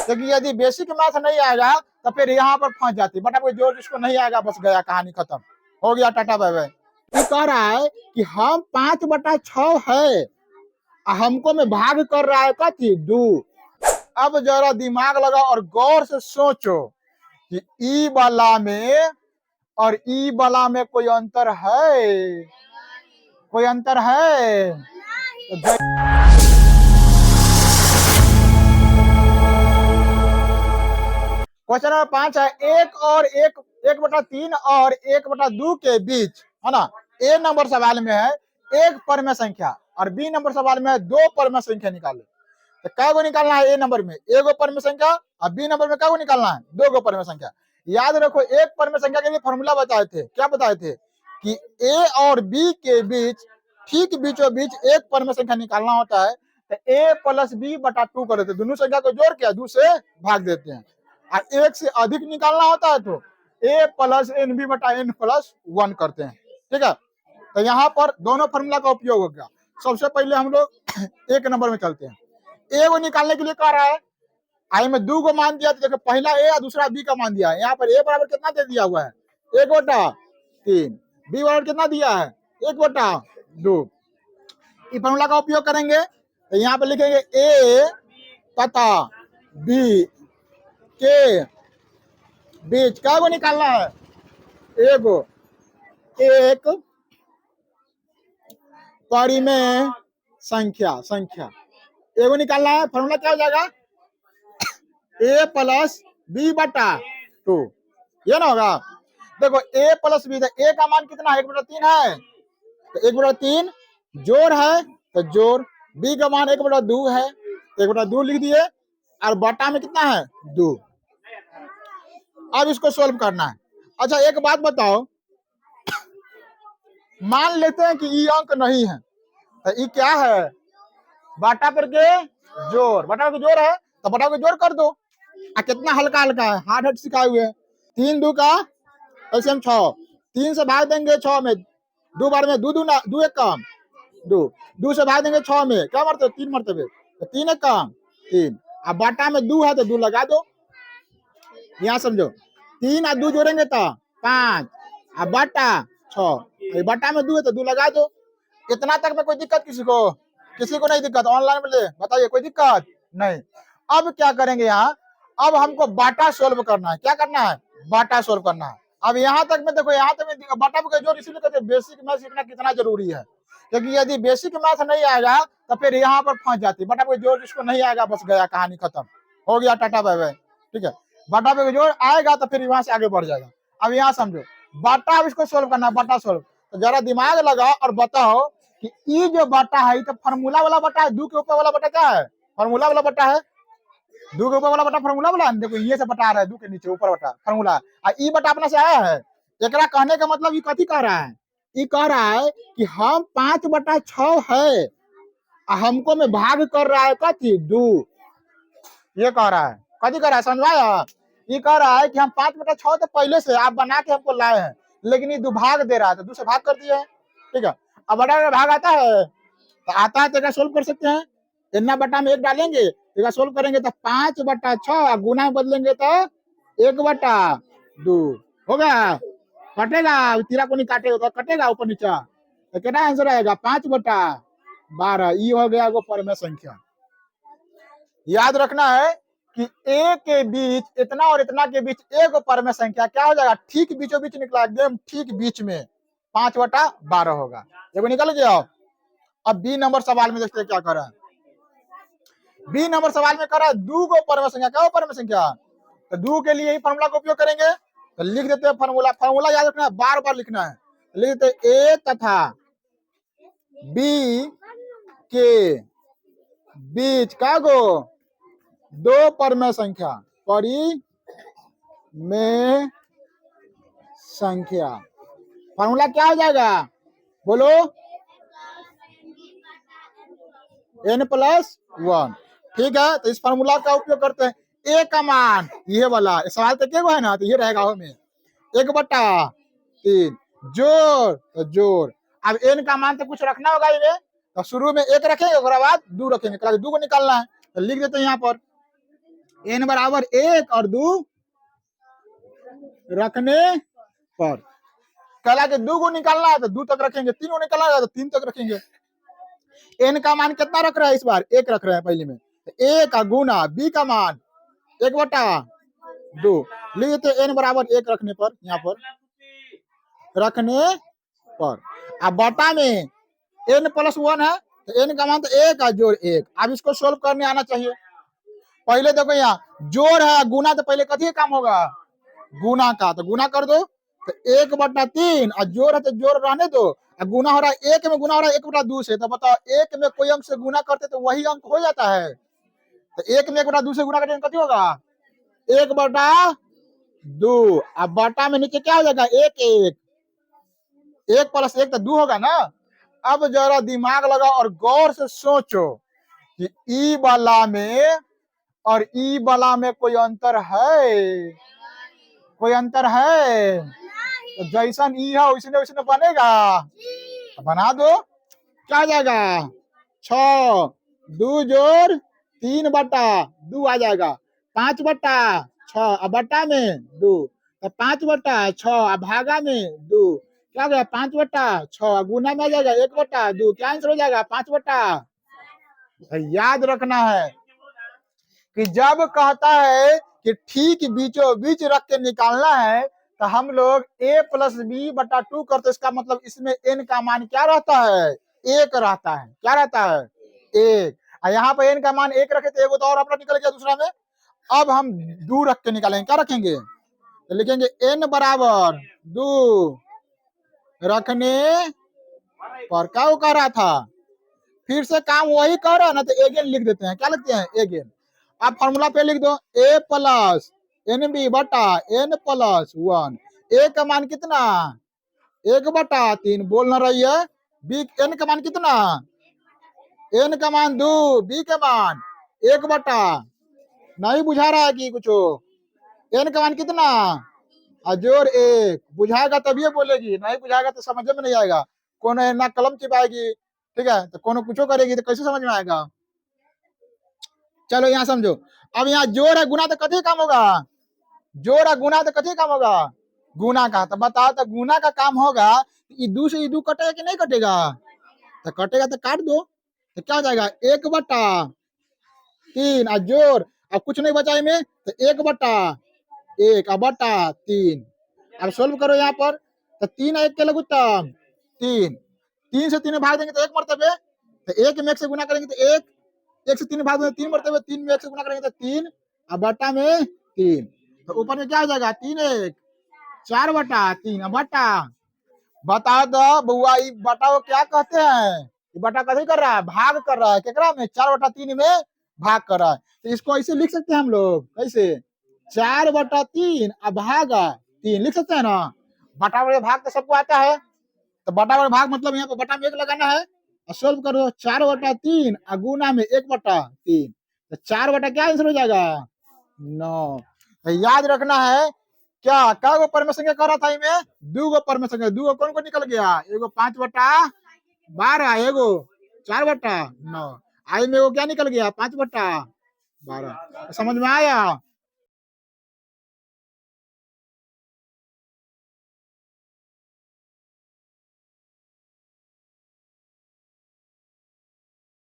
क्योंकि यदि basic math नहीं आएगा तो फिर यहाँ पर फंस जाती, बटा कोई जोर जिसको नहीं आएगा बस गया, कहानी खत्म हो गया, टाटा बाय बाय। ये कह रहा है कि हम 5/6 है, हमको में भाग कर रहा है कथी 2। अब जरा दिमाग लगाओ और गौर से सोचो कि ई वाला में और ई वाला में कोई अंतर है? कोई अंतर है? तो क्वेश्चन नंबर 5 है, 1/3 और 1/2 के बीच, है ना, ए नंबर सवाल में है एक परमेय संख्या और बी नंबर सवाल में है 2 परमेय संख्या निकालो। तो कै गो निकालना है? ए नंबर में एगो परमेय संख्या और बी नंबर में कै गो निकालना है? 2 गो परमेय संख्या। याद रखो, एक परमेय संख्या के लिए फॉर्मूला बताए थे, क्या बताए थे कि ए और बी के बीच ठीक बीचों बीच एक परमेय संख्या निकालना होता है। तो ए प्लस बी बटा 2 कर देते, दोनों संख्या को जोड़ के 2 से भाग देते हैं। और एक से अधिक निकालना होता है तो a प्लस एन बी बटा एन प्लस 1 करते हैं। ठीक है, तो यहाँ पर दोनों फॉर्मूला का उपयोग हो गया। सबसे पहले हम लोग एक नंबर में चलते हैं। ए को निकालने के लिए कह रहा है, आई में 2 को मान दिया, तो देखो पहला ए और दूसरा बी का मान दिया है। यहाँ पर ए बराबर कितना दे दिया हुआ है? 1/3। बी बराबर कितना दिया है? 1/2। इस फॉर्मूला का उपयोग करेंगे तो यहाँ पर लिखेंगे ए तथा बी के बीच क्या को निकालना है? एगो एक परिमेय संख्या एगो निकालना है। फॉर्मूला क्या हो जाएगा? ए प्लस बी बटा 2, ये ना होगा। देखो ए प्लस बी, ए का मान कितना है? 1/3 है, तो 1/3 जोड़ है तो जोड़, बी का मान 1/2 है तो 1/2 लिख दिए, और बटा में कितना है? 2। अब इसको सोल्व करना है। अच्छा एक बात बताओ, मान लेते हैं कि ये अंक नहीं है, तो ये क्या है? बाटा पर के जोड़, बटा के जोड़ है तो बटा के जोड़ कर दो। कितना हल्का हल्का है, हार्ड हार्ड सिखाए हुए। 3 2 का LCM 6, 3 से भाग देंगे 6 में, 2 बार में 2 दूना 2 एक कम 2, 2 से भाग देंगे 6 में, क्या मरतबे? 3 मरतबे, तो 3 एक कम 3। अब बाटा में 2 है तो 2 लगा दो। यहाँ समझो, 3 और 2 जोड़ेंगे तो 5, अब बटा 6, बटा में 2 है तो 2 लगा दो। इतना तक में कोई दिक्कत किसी को? किसी को नहीं दिक्कत? ऑनलाइन में ले बताइए, कोई दिक्कत नहीं। अब क्या करेंगे यहाँ? अब हमको बाटा सोल्व करना है। क्या करना है? बाटा सोल्व करना है। अब यहाँ तक में देखो, यहाँ तक में बाटा का जोड़ इसीलिए कहते हैं बेसिक मैथ सीखना कितना जरूरी है, क्योंकि यदि बेसिक मैथ नहीं आएगा तो फिर यहाँ पर फंस जाती, बटा कोई जोड़ जिसको नहीं आएगा बस गया, कहानी खत्म हो गया, टाटा बाय बाय। ठीक है, बाटा पे जोड़ आएगा तो फिर वहां से आगे बढ़ जाएगा। अब यहाँ समझो, बाटा अब इसको सोल्व करना है, बाटा सोल्व। तो जरा दिमाग लगाओ और बताओ कि ये जो बटा है तो फार्मूला वाला बटा है, 2 के ऊपर वाला बटा क्या है? फार्मूला वाला बटा है। 2 के ऊपर वाला बटा फार्मूला वाला, देखो ये से बटा आ रहा है, 2 के नीचे ऊपर बटा फार्मूला, और ई बटा अपना से आया है। एकरा कहने का मतलब ये कथी कह रहा है? ये कह रहा है कि हम 5/6 है, हमको में भाग कर रहा है कथी 2। ये कह रहा है, कथी कह रहा है समझाया? ये कह रहा है कि हम 5/6 तो पहले से आप बना के हमको लाए हैं, लेकिन ये 2 भाग दे रहा है तो 2 से भाग कर दिए। ठीक है, अब बटा में भाग आता है तो आता है, तो क्या सोल्व कर सकते हैं? इतना बटा में 1 डालेंगे, तो सोल्व करेंगे तो 5/6, गुना में बदलेंगे तो 1/2 होगा। कटेगा, तीरा को नहीं काटेगा तो कटेगा ऊपर नीचा, तो कितना आंसर आएगा? 5/12। ये हो गया वो परमेय संख्या। याद रखना है कि ए के बीच, इतना और इतना के बीच एक परमेय संख्या क्या हो जाएगा? ठीक बीचों बीच निकला, एकदम ठीक बीच में 5/12 होगा। देखो निकल गया। अब बी नंबर सवाल में देखते हैं क्या कर रहा है। बी नंबर सवाल में कर रहा है 2 को परमेय संख्या, क्या हो परमेय संख्या? तो 2 के लिए ही फॉर्मूला का उपयोग करेंगे, तो लिख देते हैं फॉर्मूला। फॉर्मूला याद रखना है, बार बार लिखना है। लिख देते ए तथा बी के बीच क्या गो? 2 परमेय संख्या, परिमेय संख्या। फॉर्मूला क्या हो जाएगा? बोलो, n+1। ठीक है, तो इस फार्मूला का उपयोग करते हैं। ए का मान ये वाला, सवाल तो क्या है ना, तो ये रहेगा में 1/3 जोड़, तो जोड़। अब एन का मान तो कुछ रखना होगा इन्हें, तो शुरू में 1 रखेंगे, उसके बाद 2 रखेंगे, 2 को निकालना है, तो लिख देते हैं यहाँ पर n बराबर 1 और 2 रखने पर। कहला कि 2 को निकालना है तो 2 तक रखेंगे, 3 को निकालना है तो 3 तक रखेंगे। n का मान कितना रख रहा है इस बार? 1 रख रहे हैं पहले में। 1 का गुना b का मान 1/2 लिख देते n बराबर 1 रखने पर, यहाँ पर रखने पर। अब बटा में n प्लस 1 है तो n का मान तो 1 का जोड़ 1। अब इसको सोल्व करने आना चाहिए। पहले देखो यहाँ जोड़ है, गुना तो पहले कथी काम होगा? गुना का, तो गुना कर दो तो 1/3 और जोड़ है तो जोड़ रहने दो। गुना हो रहा है 1 में, गुना हो रहा है 1/2 से, तो बताओ 1 में कोई अंक से गुना करते तो वही अंक हो जाता है। तो 1 में 1/2 से गुना करते कथी होगा? 1/2। अब बटा में नीचे क्या हो जाएगा? 1 1 प्लस 1 तो 2 होगा ना। अब जरा दिमाग लगाओ और गौर से सोचो कि ई वाला में और ई वाला में कोई अंतर है? कोई अंतर है? तो जैसन ई है वैसने वैसने बनेगा, बना दो। क्या आ जाएगा? 6 2 जोड़ 3/2 आ जाएगा। 5/6 अब बटा में 2 तो 5/6 अब भागा में 2 क्या हो गया? 5/6 गुना में आ जाएगा 1/2। क्या आंसर हो जाएगा? 5/। याद रखना है कि जब कहता है कि ठीक बीचों बीच रख के निकालना है तो हम लोग a+b/2 करते, इसका मतलब इसमें n का मान क्या रहता है? 1 रहता है। क्या रहता है? 1। यहाँ पे n का मान 1 रखे तो 1 तो और अपना निकल गया दूसरा में। अब हम 2 रख के निकालेंगे। क्या रखेंगे? तो लिखेंगे n बराबर 2 रखने पर। क्या वो कह रहा था? फिर से काम वही कर रहा है ना, तो एगेन लिख देते हैं। क्या लिखते हैं? एगेन। अब फॉर्मूला पे लिख दो a प्लस nb बटा n प्लस 1। a का मान कितना? 1/3 बोल ना रही है। b n का मान कितना? n का मान 2, b का मान 1/। नहीं बुझा रहा है कि कुछ? n का मान कितना? जोड़ 1। बुझाएगा तभी बोलेगी, नहीं बुझाएगा तो समझ में नहीं आएगा। कौन है ना कलम चिपाएगी, ठीक है, तो कौन कुछ करेगी तो कैसे समझ में आएगा? चलो यहाँ समझो। अब यहाँ जोड़ है गुना तो कथी काम होगा? जोड़ है गुना तो कथी काम होगा? गुना का। तो बताओ तो गुना का काम होगा, ये 2 से ये 2 कटेगा कि नहीं कटेगा? तो कटेगा तो काट दो। तो क्या हो जाएगा? 1/3 और जोड़, अब कुछ नहीं बचा में तो 1/1 और बटा 3। अब सोल्व करो यहाँ पर तो 3 1 के लघुत्तम 3। 3 से 3 भाग देंगे तो 1 मरतबे, तो 1 में 1 से गुना करेंगे तो 1। 1 से 3 भाग देंगे 3 मरतबे, 3 में 1 से गुना करेंगे तो 3 और बटा में 3। तो ऊपर में क्या हो जाएगा? 3 1 4/3 और बटा। बताओ तो बुआ ये बटा को क्या कहते हैं? ये बटा कथी कर रहा है? भाग कर रहा है। केकरा में? 4/3 में भाग कर रहा है। तो इसको ऐसे लिख सकते हैं हम लोग। कैसे? 4/3 और भागा 3 लिख सकते हैं ना। बटा बड़े भाग तो सबको आता है, तो बटा बड़े भाग मतलब यहाँ पे बटा में 1 लगाना है और सोल्व करो। 4/3 और गुना में 1/3 तो 4 क्या आंसर हो जाएगा? 9। तो याद रखना है क्या क्या गो परमेश्वर संख्या कर रहा था इनमें? 2 गो परमेश्वर संख्या। 2 गो कौन को निकल गया? एगो 5/12, एगो 4/9। आई में वो क्या निकल गया? 5/12। समझ में आया?